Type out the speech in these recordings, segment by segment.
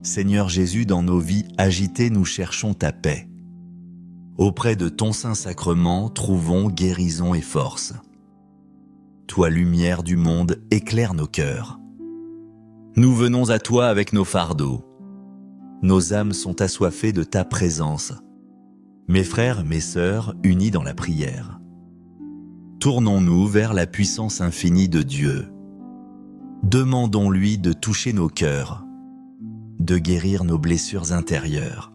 Seigneur Jésus, dans nos vies agitées, nous cherchons ta paix. Auprès de ton Saint-Sacrement, trouvons guérison et force. Toi, lumière du monde, éclaire nos cœurs. Nous venons à toi avec nos fardeaux. Nos âmes sont assoiffées de ta présence. Mes frères, mes sœurs, unis dans la prière. Tournons-nous vers la puissance infinie de Dieu. Demandons-lui de toucher nos cœurs, de guérir nos blessures intérieures,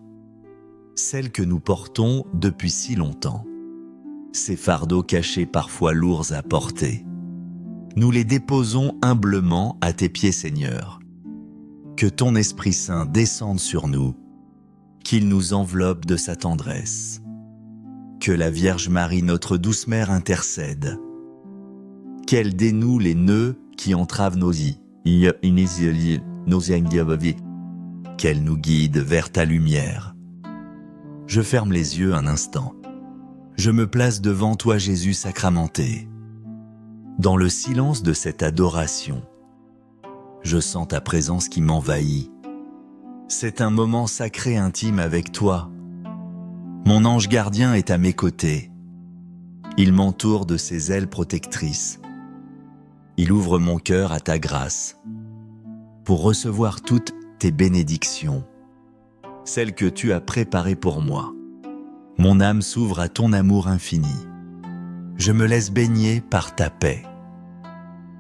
celles que nous portons depuis si longtemps. Ces fardeaux cachés parfois lourds à porter. Nous les déposons humblement à tes pieds, Seigneur. Que ton Esprit Saint descende sur nous, qu'il nous enveloppe de sa tendresse. Que la Vierge Marie, notre douce mère, intercède. Qu'elle dénoue les nœuds qui entravent nos vies. Qu'elle nous guide vers ta lumière. Je ferme les yeux un instant. Je me place devant toi, Jésus sacramenté. Dans le silence de cette adoration, je sens ta présence qui m'envahit. C'est un moment sacré intime avec toi. Mon ange gardien est à mes côtés. Il m'entoure de ses ailes protectrices. Il ouvre mon cœur à ta grâce pour recevoir toutes tes bénédictions, celles que tu as préparées pour moi. Mon âme s'ouvre à ton amour infini. Je me laisse baigner par ta paix.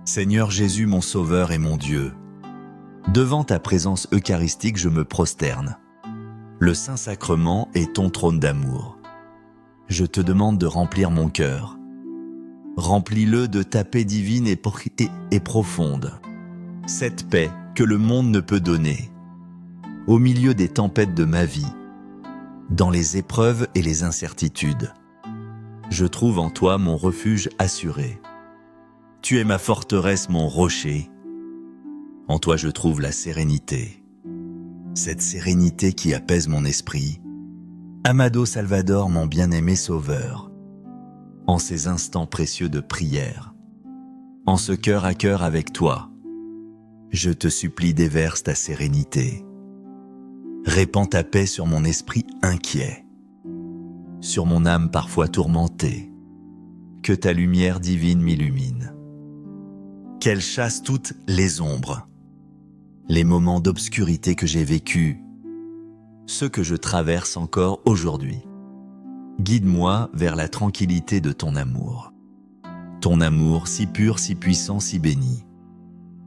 Seigneur Jésus, mon Sauveur et mon Dieu, devant ta présence eucharistique, je me prosterne. Le Saint-Sacrement est ton trône d'amour. Je te demande de remplir mon cœur. Remplis-le de ta paix divine et profonde. Cette paix que le monde ne peut donner. Au milieu des tempêtes de ma vie, dans les épreuves et les incertitudes, je trouve en toi mon refuge assuré. Tu es ma forteresse, mon rocher. En toi je trouve la sérénité. Cette sérénité qui apaise mon esprit. Amado Salvador, mon bien-aimé Sauveur, en ces instants précieux de prière, en ce cœur à cœur avec toi, je te supplie, déverse ta sérénité. Répands ta paix sur mon esprit inquiet, sur mon âme parfois tourmentée. Que ta lumière divine m'illumine. Qu'elle chasse toutes les ombres, les moments d'obscurité que j'ai vécus, ceux que je traverse encore aujourd'hui. Guide-moi vers la tranquillité de ton amour. Ton amour si pur, si puissant, si béni.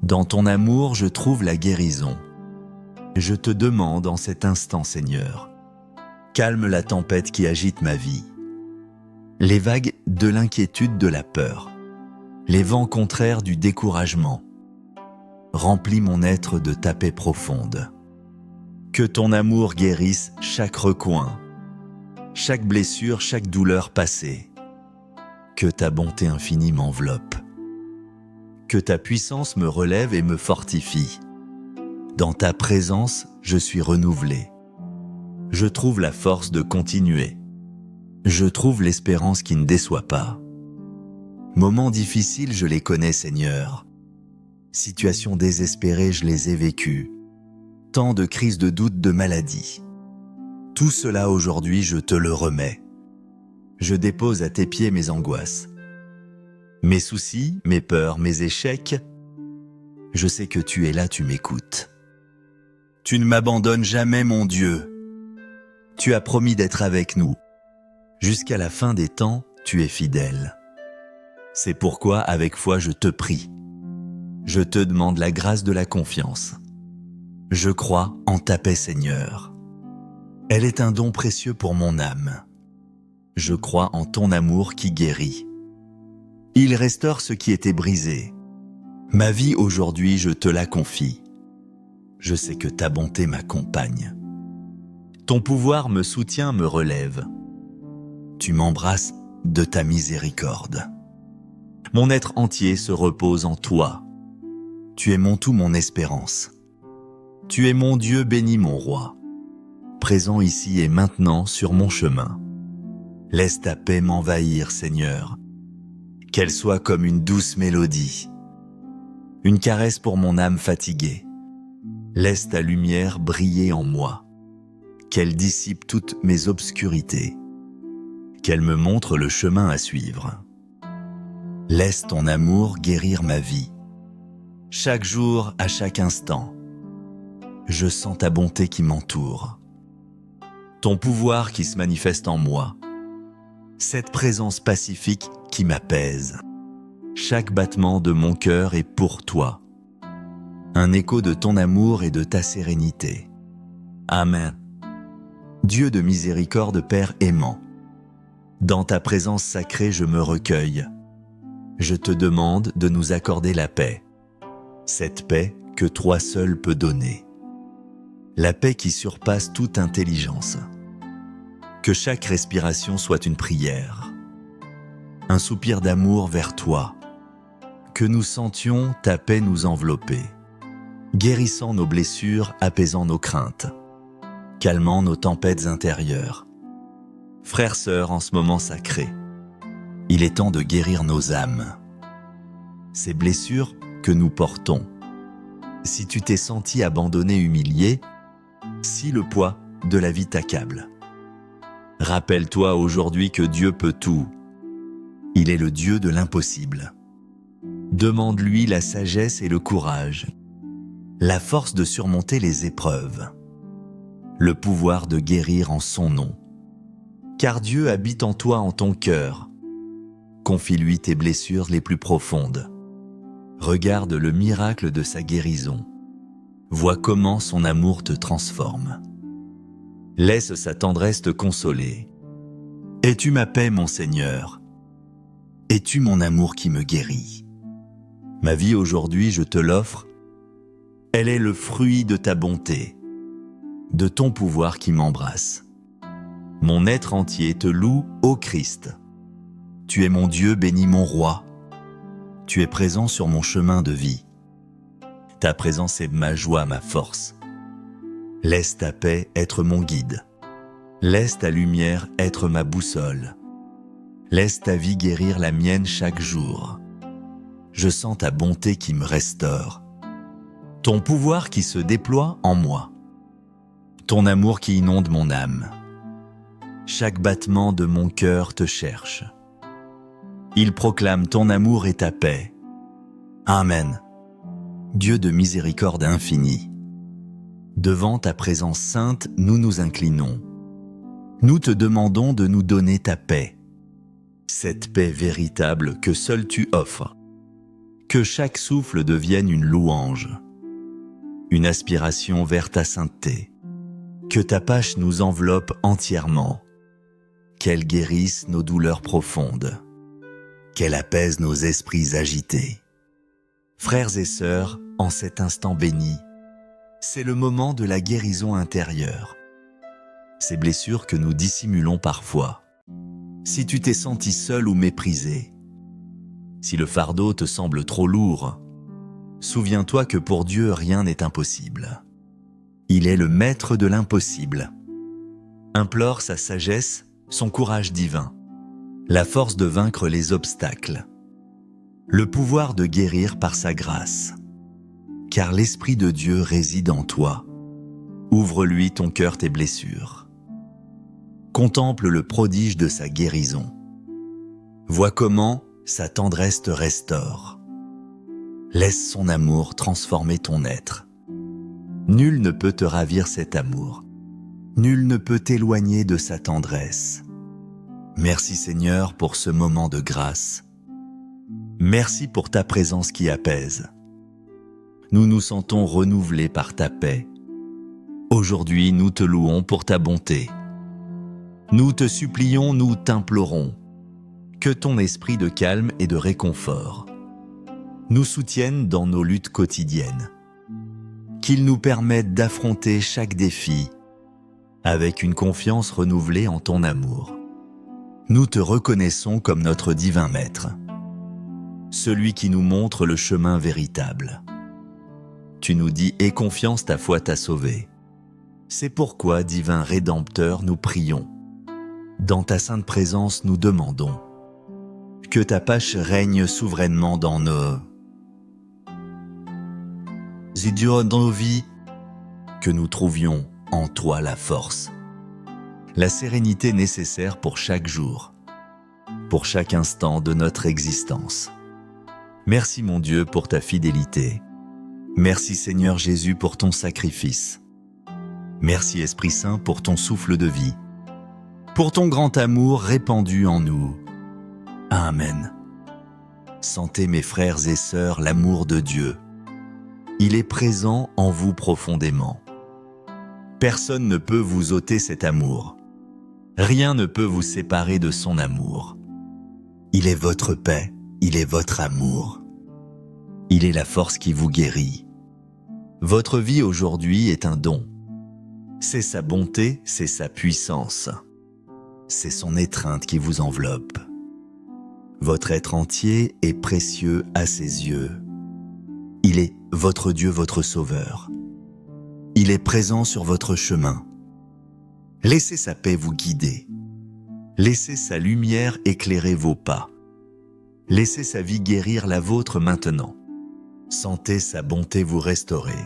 Dans ton amour, je trouve la guérison. Je te demande en cet instant, Seigneur, calme la tempête qui agite ma vie. Les vagues de l'inquiétude, de la peur. Les vents contraires du découragement. Remplis mon être de ta paix profonde. Que ton amour guérisse chaque recoin, chaque blessure, chaque douleur passée. Que ta bonté infinie m'enveloppe. Que ta puissance me relève et me fortifie. Dans ta présence, je suis renouvelé. Je trouve la force de continuer. Je trouve l'espérance qui ne déçoit pas. Moments difficiles, je les connais, Seigneur. Situations désespérées, je les ai vécues. Tant de crises de doute, de maladie. Tout cela aujourd'hui, je te le remets. Je dépose à tes pieds mes angoisses. Mes soucis, mes peurs, mes échecs. Je sais que tu es là, tu m'écoutes. Tu ne m'abandonnes jamais, mon Dieu. Tu as promis d'être avec nous. Jusqu'à la fin des temps, tu es fidèle. C'est pourquoi, avec foi, je te prie. Je te demande la grâce de la confiance. Je crois en ta paix, Seigneur. Elle est un don précieux pour mon âme. Je crois en ton amour qui guérit. Il restaure ce qui était brisé. Ma vie aujourd'hui, je te la confie. Je sais que ta bonté m'accompagne. Ton pouvoir me soutient, me relève. Tu m'embrasses de ta miséricorde. Mon être entier se repose en toi. Tu es mon tout, mon espérance. Tu es mon Dieu, béni mon roi, présent ici et maintenant sur mon chemin. Laisse ta paix m'envahir, Seigneur, qu'elle soit comme une douce mélodie, une caresse pour mon âme fatiguée. Laisse ta lumière briller en moi, qu'elle dissipe toutes mes obscurités, qu'elle me montre le chemin à suivre. Laisse ton amour guérir ma vie. Chaque jour, à chaque instant, je sens ta bonté qui m'entoure, ton pouvoir qui se manifeste en moi, cette présence pacifique qui m'apaise. Chaque battement de mon cœur est pour toi, un écho de ton amour et de ta sérénité. Amen. Dieu de miséricorde, Père aimant, dans ta présence sacrée je me recueille. Je te demande de nous accorder la paix, cette paix que toi seul peux donner. La paix qui surpasse toute intelligence. Que chaque respiration soit une prière, un soupir d'amour vers toi. Que nous sentions ta paix nous envelopper, guérissant nos blessures, apaisant nos craintes, calmant nos tempêtes intérieures. Frères, sœurs, en ce moment sacré, il est temps de guérir nos âmes. Ces blessures que nous portons. Si tu t'es senti abandonné, humilié, si le poids de la vie t'accable, rappelle-toi aujourd'hui que Dieu peut tout. Il est le Dieu de l'impossible. Demande-lui la sagesse et le courage, la force de surmonter les épreuves, le pouvoir de guérir en son nom. Car Dieu habite en toi, en ton cœur. Confie-lui tes blessures les plus profondes. Regarde le miracle de sa guérison. Vois comment son amour te transforme. Laisse sa tendresse te consoler. Es-tu ma paix, mon Seigneur? Es-tu mon amour qui me guérit? Ma vie aujourd'hui, je te l'offre. Elle est le fruit de ta bonté, de ton pouvoir qui m'embrasse. Mon être entier te loue, ô Christ. Tu es mon Dieu, béni mon roi. Tu es présent sur mon chemin de vie. Ta présence est ma joie, ma force. Laisse ta paix être mon guide. Laisse ta lumière être ma boussole. Laisse ta vie guérir la mienne chaque jour. Je sens ta bonté qui me restaure. Ton pouvoir qui se déploie en moi. Ton amour qui inonde mon âme. Chaque battement de mon cœur te cherche. Il proclame ton amour et ta paix. Amen. Dieu de miséricorde infinie, devant ta présence sainte, nous nous inclinons. Nous te demandons de nous donner ta paix, cette paix véritable que seul tu offres. Que chaque souffle devienne une louange, une aspiration vers ta sainteté. Que ta pâche nous enveloppe entièrement, qu'elle guérisse nos douleurs profondes, qu'elle apaise nos esprits agités. Frères et sœurs, en cet instant béni, c'est le moment de la guérison intérieure. Ces blessures que nous dissimulons parfois. Si tu t'es senti seul ou méprisé, si le fardeau te semble trop lourd, souviens-toi que pour Dieu rien n'est impossible. Il est le maître de l'impossible. Implore sa sagesse, son courage divin, la force de vaincre les obstacles, le pouvoir de guérir par sa grâce. Car l'Esprit de Dieu réside en toi. Ouvre-lui ton cœur, tes blessures. Contemple le prodige de sa guérison. Vois comment sa tendresse te restaure. Laisse son amour transformer ton être. Nul ne peut te ravir cet amour. Nul ne peut t'éloigner de sa tendresse. Merci Seigneur pour ce moment de grâce. Merci pour ta présence qui apaise. Nous nous sentons renouvelés par ta paix. Aujourd'hui, nous te louons pour ta bonté. Nous te supplions, nous t'implorons, que ton esprit de calme et de réconfort nous soutienne dans nos luttes quotidiennes, qu'il nous permette d'affronter chaque défi avec une confiance renouvelée en ton amour. Nous te reconnaissons comme notre divin Maître, celui qui nous montre le chemin véritable. Tu nous dis « Aie confiance, ta foi t'a sauvé ». C'est pourquoi, divin Rédempteur, nous prions. Dans ta sainte présence, nous demandons que ta pâche règne souverainement dans nos vies, que nous trouvions en toi la force, la sérénité nécessaire pour chaque jour, pour chaque instant de notre existence. Merci mon Dieu pour ta fidélité. Merci Seigneur Jésus pour ton sacrifice. Merci Esprit Saint pour ton souffle de vie, pour ton grand amour répandu en nous. Amen. Sentez mes frères et sœurs l'amour de Dieu. Il est présent en vous profondément. Personne ne peut vous ôter cet amour. Rien ne peut vous séparer de son amour. Il est votre paix, il est votre amour. Il est la force qui vous guérit. Votre vie aujourd'hui est un don. C'est sa bonté, c'est sa puissance. C'est son étreinte qui vous enveloppe. Votre être entier est précieux à ses yeux. Il est votre Dieu, votre Sauveur. Il est présent sur votre chemin. Laissez sa paix vous guider. Laissez sa lumière éclairer vos pas. Laissez sa vie guérir la vôtre maintenant. Sentez sa bonté vous restaurer.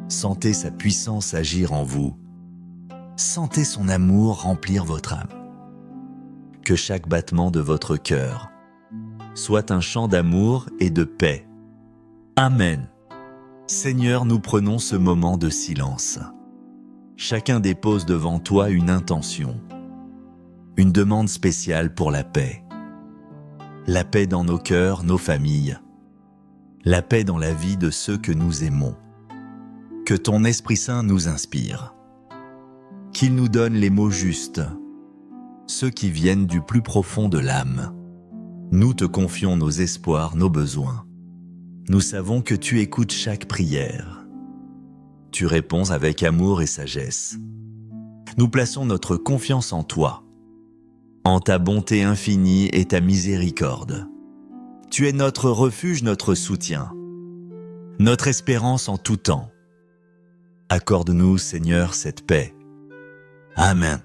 Sentez sa puissance agir en vous. Sentez son amour remplir votre âme. Que chaque battement de votre cœur soit un chant d'amour et de paix. Amen. Seigneur, nous prenons ce moment de silence. Chacun dépose devant toi une intention, une demande spéciale pour la paix. La paix dans nos cœurs, nos familles. La paix dans la vie de ceux que nous aimons. Que ton Esprit Saint nous inspire. Qu'il nous donne les mots justes, ceux qui viennent du plus profond de l'âme. Nous te confions nos espoirs, nos besoins. Nous savons que tu écoutes chaque prière. Tu réponds avec amour et sagesse. Nous plaçons notre confiance en toi, en ta bonté infinie et ta miséricorde. Tu es notre refuge, notre soutien, notre espérance en tout temps. Accorde-nous, Seigneur, cette paix. Amen.